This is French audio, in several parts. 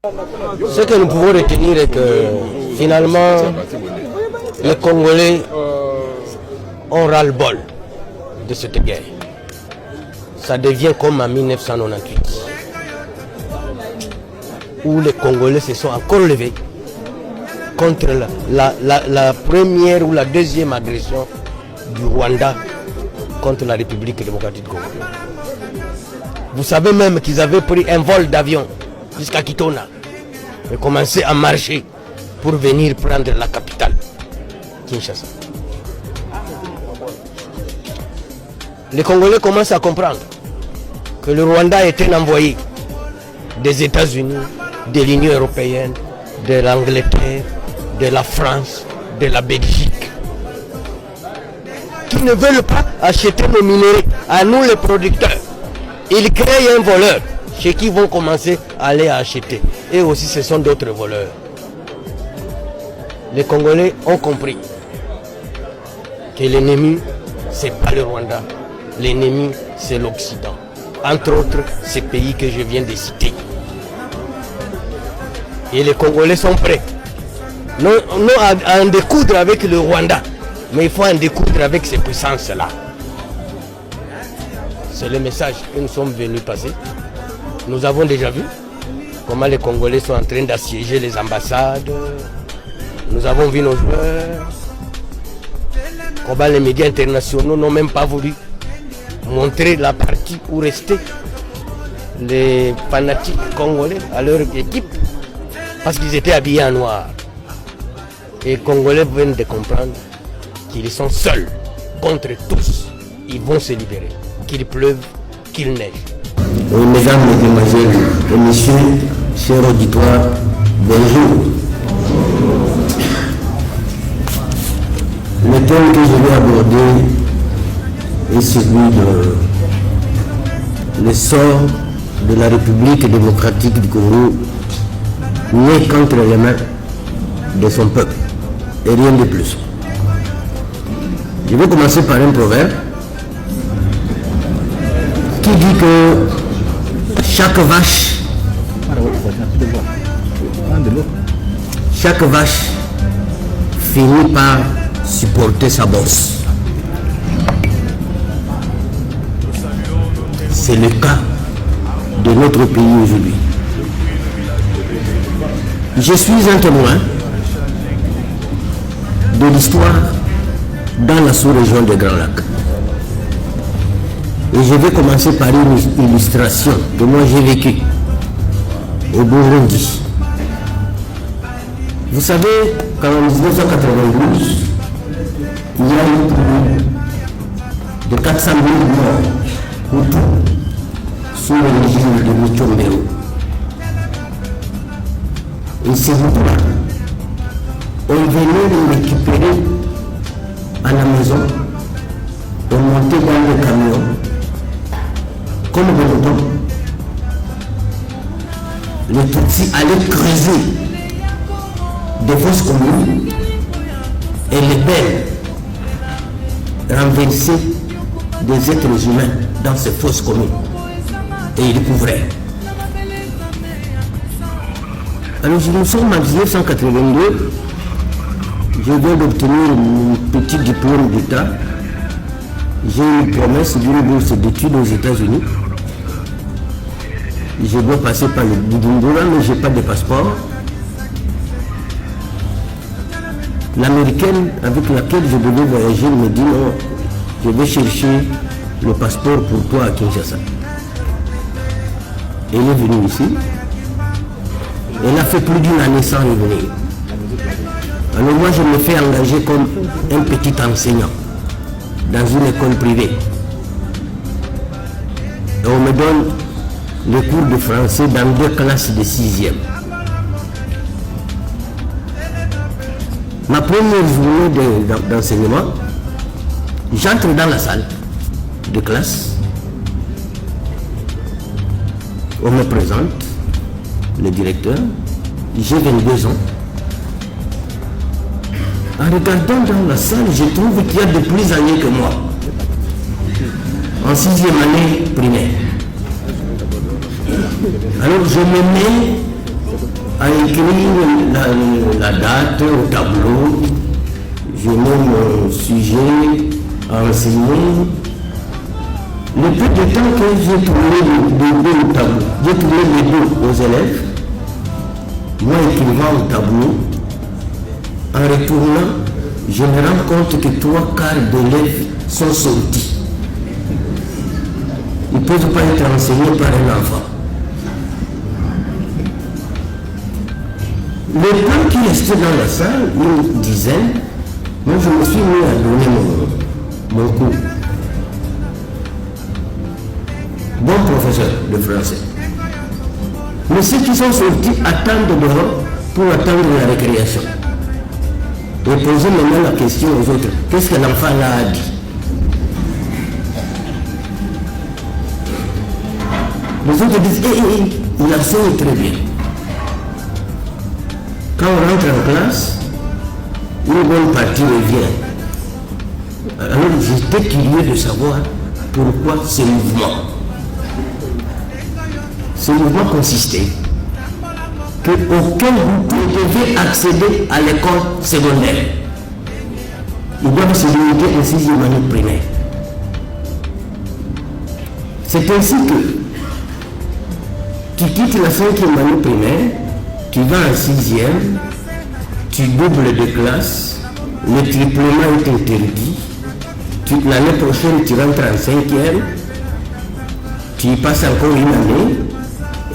Ce que nous pouvons retenir est que finalement, les Congolais ont ras-le-bol de cette guerre. Ça devient comme en 1998, où les Congolais se sont encore levés contre la première ou la deuxième agression du Rwanda contre la République démocratique du Congo. Vous savez même qu'ils avaient pris un vol d'avion jusqu'à Kitona et commencé à marcher pour venir prendre la capitale, Kinshasa. Les Congolais commencent à comprendre que le Rwanda est un envoyé des États-Unis, de l'Union européenne, de l'Angleterre, de la France, de la Belgique, qui ne veulent pas acheter nos minerais à nous les producteurs. Ils créent un voleur chez qui vont commencer à aller acheter. Et aussi ce sont d'autres voleurs. Les Congolais ont compris que l'ennemi, ce n'est pas le Rwanda. L'ennemi, c'est l'Occident. Entre autres, ces pays que je viens de citer. Et les Congolais sont prêts. Non à en découdre avec le Rwanda, mais il faut en découdre avec ces puissances-là. C'est le message que nous sommes venus passer. Nous avons déjà vu comment les Congolais sont en train d'assiéger les ambassades. Nous avons vu nos joueurs. Comment les médias internationaux n'ont même pas voulu montrer la partie où restaient les fanatiques congolais à leur équipe parce qu'ils étaient habillés en noir. Et les Congolais viennent de comprendre qu'ils sont seuls contre tous. Ils vont se libérer. Qu'il pleuve, qu'il neige. Mesdames, Mesdemoiselles et Messieurs, chers auditoires, bonjour. Le thème que je vais aborder est celui de le sort de la République démocratique du Congo, née contre les mains de son peuple, et rien de plus. Je vais commencer par un proverbe qui dit que chaque vache finit par supporter sa bosse. C'est le cas de notre pays aujourd'hui. Je suis un témoin de l'histoire dans la sous-région des Grands Lacs. Et je vais commencer par une illustration que moi j'ai vécue au Burundi. Vous savez qu'en 1992, il y a eu plus de 400 000 morts Hutus sous le régime de Micombero. Et ces Hutus-là, on venait les récupérer à la maison, on montait dans le camion, comme Bonneton, les Tutsis allaient creuser des fosses communes et les belles renversaient des êtres humains dans ces fosses communes et ils les couvraient. Alors nous sommes en 1982, je viens d'obtenir mon petit diplôme d'État. J'ai une promesse d'une bourse d'études aux États-Unis. Je dois passer par le Bujumbura, mais je n'ai pas de passeport. L'américaine avec laquelle je devais voyager me dit non, je vais chercher le passeport pour toi à Kinshasa. Elle est venue ici. Elle a fait plus d'une année sans revenir. Alors moi je me fais engager comme un petit enseignant dans une école privée. Et on me donne le cours de français dans 2 classes de 6e. Ma première journée d'enseignement, j'entre dans la salle de classe. On me présente le directeur. J'ai 22 ans. En regardant dans la salle, je trouve qu'il y a de plus âgés que moi. En 6e année primaire. Alors je me mets à écrire la date au tableau. Je mets mon sujet à enseigner. Le peu de temps que j'ai tourné le dos au tableau, j'ai tourné le dos aux élèves, moi écrivant au tableau, en retournant, je me rends compte que 3/4 d'élèves sont sortis. Ils ne peuvent pas être enseignés par un enfant. Le temps qui restait dans la salle, une dizaine, moi je me suis mis à donner mon cours. Bon professeur de français. Mais ceux qui sont sortis attendent dehors pour attendre la récréation. Et poser maintenant la question aux autres. Qu'est-ce que l'enfant là a dit? Les autres disent, il enseigne très bien. Quand on rentre en classe, une bonne partie revient. Alors j'étais curieux de savoir pourquoi ce mouvement. Ce mouvement consistait qu'aucun groupe ne devait accéder à l'école secondaire. Ils doivent se limiter au 6e année primaire. C'est ainsi que tu quittes la 5e année primaire, tu vas en 6e, tu doubles de classe, le triplement est interdit, l'année prochaine tu rentres en 5e, tu y passes encore une année,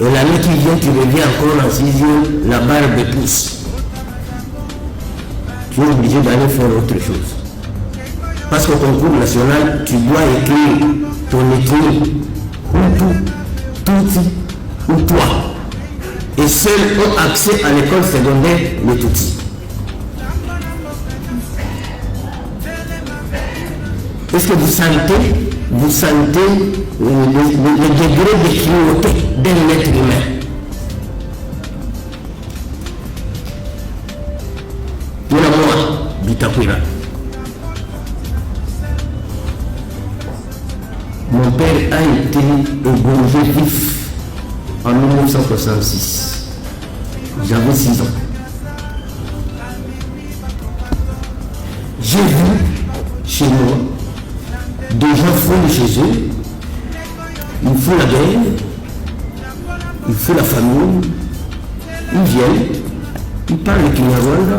et l'année qui vient tu reviens encore en 6e, la barbe pousse. Tu es obligé d'aller faire autre chose. Parce qu'au concours national, tu dois écrire ton ethnie, Hutu, Tutsi ou toi. Et seuls ont accès à l'école secondaire les Tutsis. Est-ce que vous sentez le degré de cruauté d'un être humain? Il y a moi, Bitakwira. Mon père a été égorgé vif en 1966. J'avais 6 ans. J'ai vu chez moi des gens font chez eux, ils font la guerre, ils font la famille, ils viennent, ils parlent le Kinyarwanda,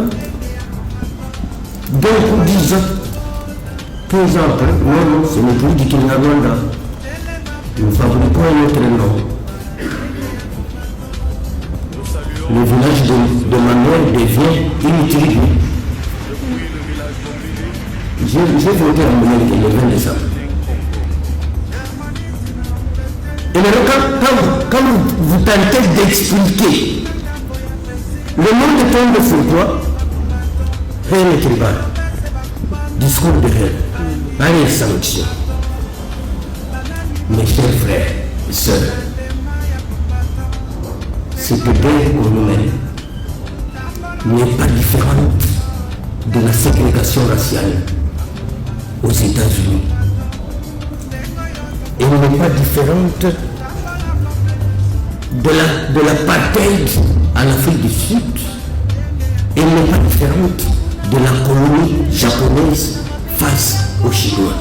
d'un coup 10 ans, 15 ans après, non, ce n'est plus du Kinyarwanda, nous fabriquons un autre nom. Le village de ma mère devient une tribu. J'ai voté en Amérique le 20 décembre. Et maintenant, quand vous tentez d'expliquer le monde de tombe sur toi, haine tribale, discours de haine, pas sanction. Mes chers frères et sœurs, cette guerre qu'on nous mène n'est pas différente de la ségrégation raciale aux États-Unis. Elle n'est pas différente de l'apartheid en Afrique du Sud. Elle n'est pas différente de la colonie japonaise face aux Chinois.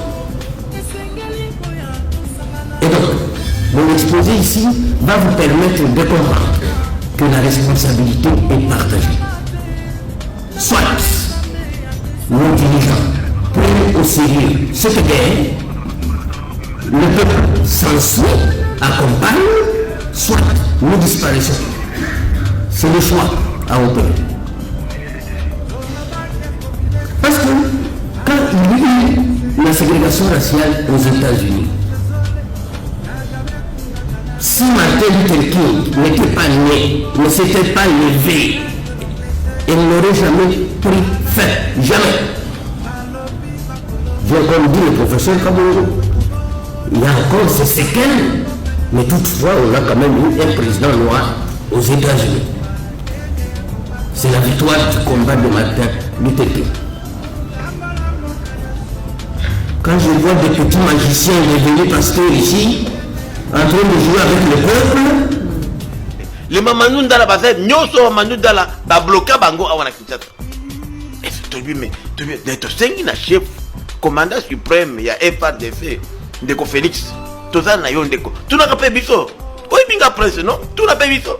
Et donc, mon exposé ici va vous permettre de comprendre que la responsabilité est partagée. Soit nos dirigeants prennent au sérieux cette guerre, le peuple s'en accompagne, soit nous disparaissons. C'est le choix à opérer. Parce que quand il y a eu la ségrégation raciale aux États-Unis, si Martin Luther King n'était pas né, ne s'était pas levé, il n'aurait jamais pris fin. Jamais. J'ai comme dit le professeur Kabongo, il y a encore ces séquelles, mais toutefois on a quand même eu un président noir aux États-Unis. C'est la victoire du combat de Martin Luther King. Quand je vois des petits magiciens devenus pasteurs ici, en train de jouer avec le peuple, les Mamadou Ndala bazé nyoso Mamadou Ndala ba bloquer bango awana Kinshasa. Et c'est mais d'être 5 na chef commandant suprême il y a FARDC ndeko Félix toza na yo ndeko tu na kapé biso oyi binga presse non tu na pas biso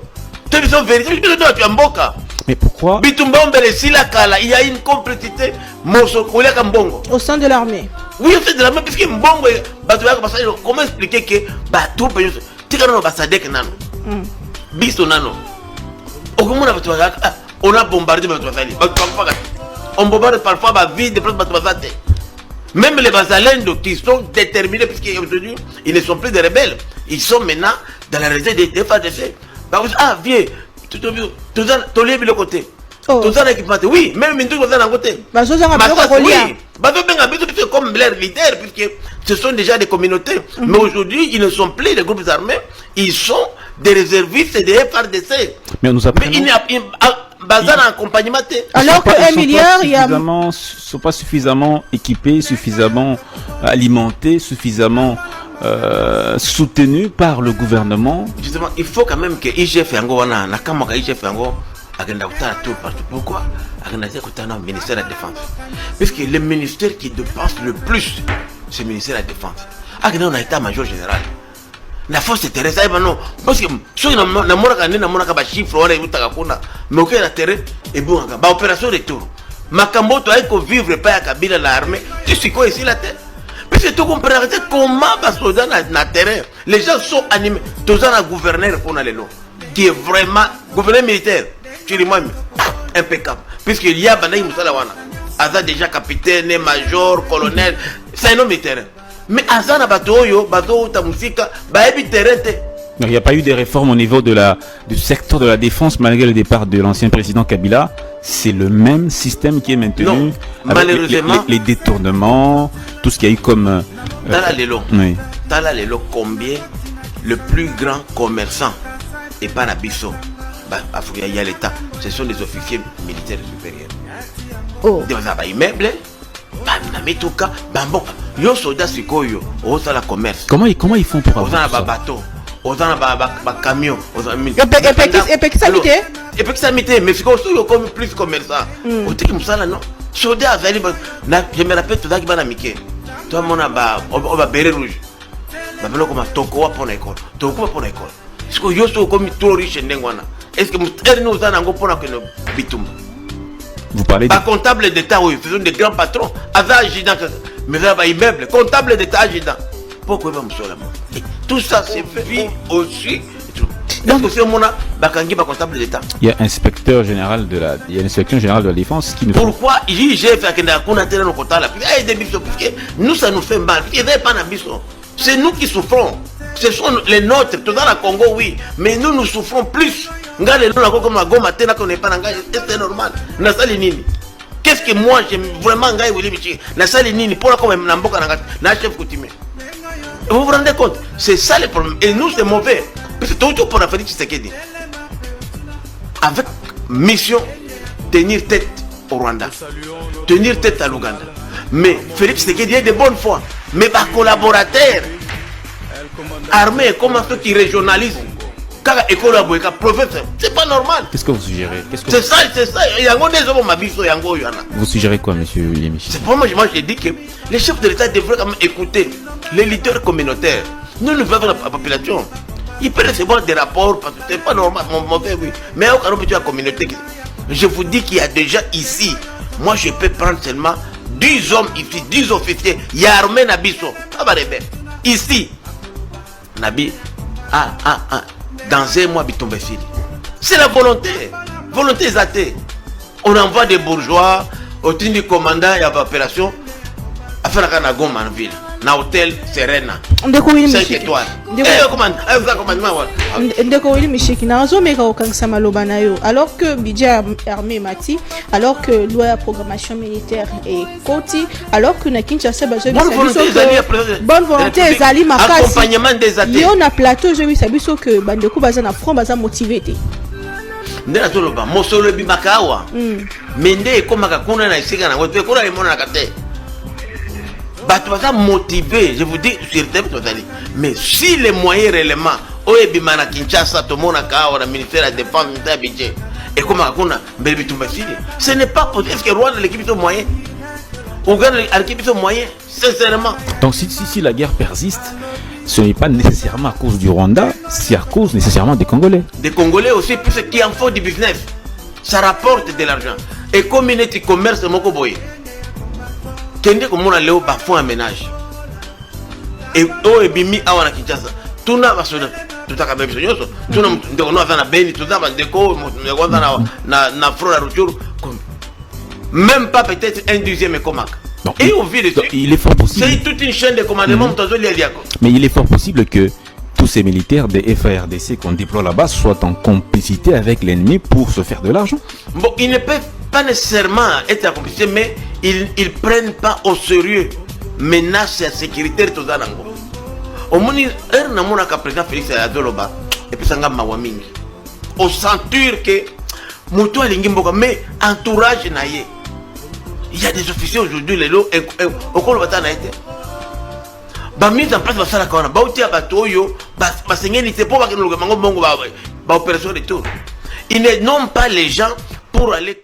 tu biso vérité biso tu amboka. Mais pourquoi Bitumba Ombele Sila Kala, il y a une complicité au sein de l'armée. Oui, au sein de l'armée, puisque Mbongo, comment expliquer que Batou peut dire que Bassadek Nano, Bisto Nano, on a bombardé on bombarde parfois la vie des places. Même les Basalendo qui sont déterminés, puisqu'aujourd'hui ils ne sont plus des rebelles, ils sont maintenant dans la réserve des FADC. Ah, vieux. Tout le côté. Tout ça l'équipement. Oui, même Mintou est à côté. Comme l'air leader, puisque ce sont déjà des communautés. Mais aujourd'hui, ils ne sont plus des groupes armés, ils sont des réservistes et des FARDC. Mais nous apprenons. Mais il n'y a pas d'accompagnement. Alors que 1 milliard, il y a. Ils ne sont pas suffisamment équipés, suffisamment alimentés, suffisamment. Soutenu par le gouvernement. Justement, il faut quand même que IGF Yango Nakamaka IGF Yango agenda tout partout. Pourquoi agenda au ministère de la Défense? Parce que le ministère qui dépense le plus, c'est le ministère de la Défense. Agenda on a état-major général. La force terrestre, non. Parce que si on a chiffre, on a mais aucun intérêt et bon, opération retour. Makambo, tu as vivre pas à Kabila l'armée. Tu sais quoi ici la tête? Parce que tu comprends comment les soldats na terrain, les gens sont animés. Tous un gouverneur pour aller là, qui est vraiment gouverneur militaire. Tu dis moi impeccable. Puisqu'il y a Banaï Moussalawana, Aza déjà capitaine, major, colonel, c'est un homme militaire. Mais Aza na batoyo, bato ta musique, baebi terrain. Il n'y a pas eu de réformes au niveau du secteur de la défense malgré le départ de l'ancien président Kabila. C'est le même système qui est maintenu. Non, malheureusement. Les détournements, tout ce qu'il y a eu comme. Tala Lelo. Oui. Tala Lelo, combien le plus grand commerçant et pas Nabiso, il y a l'État, ce sont des officiers militaires supérieurs. Oh. Des immeubles, yo soldat sikoyo, la commerce. Comment ils font pour avoir ça? Bateau. Aux camions, et puis ça m'était, mais c'est comme plus commerçant. Au truc comme ça là non. Soldat je me rappelle tout ça qui va n'amiquer. Toi mon on va béret rouge. Babelo comme toko pour l'école. Toko pour l'école. Est-ce que yo so comme trop riche ndengwana? Est-ce que nous en avons pour que nous bitum? Vous parlez de comptable d'état oui, faisons des grands patrons, avec agent mais là immeuble, comptable d'état agent. Pourquoi va me tout ça c'est fait aussi. Donc c'est mon bakangi ba comptable d'état. Il y a inspecteur général de la défense qui nous. Pourquoi j'ai fait que na kuna tena no kotala. Eh des biso parce que nous ça nous fait mal. Il n'est pas na biso. C'est nous qui souffrons. Ce sont les nôtres tout dans la Congo oui, mais nous souffrons plus. Ngale nous la comme la goma tena qu'on n'est pas ngale, c'est normal. Na sali nini? Qu'est-ce que moi j'aime vraiment ngale oui bichi. Na sali nini pour comme na mboka na chef coutumier. Vous vous rendez compte? C'est ça le problème. Et nous, c'est mauvais. Parce que tout pour la Félix Tshisekedi. Avec mission, tenir tête au Rwanda. Tenir tête à l'Ouganda. Mais Félix Tshisekedi est de bonne foi. Mais par collaborateur, armé, comme ceux qui régionalisent. Car école à Boyka, professeur, c'est pas normal. Qu'est-ce que vous suggérez? C'est ça. Vous suggérez quoi, monsieur William Michel? C'est pour moi, j'ai dit que les chefs de l'État devraient quand même écouter les leaders communautaires. Nous faisons la population. Ils peuvent recevoir des rapports parce que c'est pas normal, mauvais, oui. Mais au cas où tu as la communauté, je vous dis qu'il y a déjà ici, moi je peux prendre seulement 10 hommes ici, 10 officiers, il y a armé Nabiso, ça va répéter. Ici, Nabi, dans un mois, Bitombefil. C'est la volonté exatée. On envoie des bourgeois au titre du commandant et à l'opération à faire la Goma en ville. Na hôtel Serena 5 étoiles. Ndeko Willy Micheki na raison mais okangisa maloba na yo alors que budget armé mati alors que loi ya programmation militaire et koti alors que na Kinshasa bazo bonne volonté ezali makasi accompagnement des athées yo na plateau je bisa biso que bandeko baza na front baza motivé te ndena toloba mosolo bimakawa mende ekomaka kuna na isika na wote kuna limona na kate. Bato motivé, je vous dis, sur mais si les moyens réellement, oyebima na Kinshasa tomonaka awa na ministère ya défense ministère ya budget ekomaka kuna mbele bitumba sili. Ce n'est pas possible. Est-ce que Rwanda l'équipe de moyen, Ouganda l'équipe de moyen, sincèrement. Donc si la guerre persiste, ce n'est pas nécessairement à cause du Rwanda, c'est à cause nécessairement des Congolais. Des Congolais aussi, puisqu'il en faut du business. Ça rapporte de l'argent. Et comme il est commerce, moko boy. Kende comme on a léo bafou un ménage. Et oh et bimi awana Kinshasa. Tout n'a pas sonné. Tout a même sonné. Tout n'a pas sonné. Na beni, tout n'a pas déco. Na front la rupture. Même pas peut-être un deuxième comac. Et au vu de ça, il est fort possible. C'est toute une chaîne de commandement. Mais il est fort possible que tous ces militaires des FARDC qu'on déploie là-bas soient en complicité avec l'ennemi pour se faire de l'argent. Bon, ils ne peuvent pas nécessairement être en complicité, mais ils ne prennent pas au sérieux menaces sécuritaires tout ça. Au moins, il y a un président Félix Adoloba et puis ça a mawamingi. Au sentir que Moutou Alingimboka, mais entourage naïe. Il y a des officiers aujourd'hui, les lots, au cours de la bataille, ba mise en place de la Kona, ba outia batoyo, ba sengeni c'est pour que nous le opération de tour. Ils ne nomment pas les gens pour aller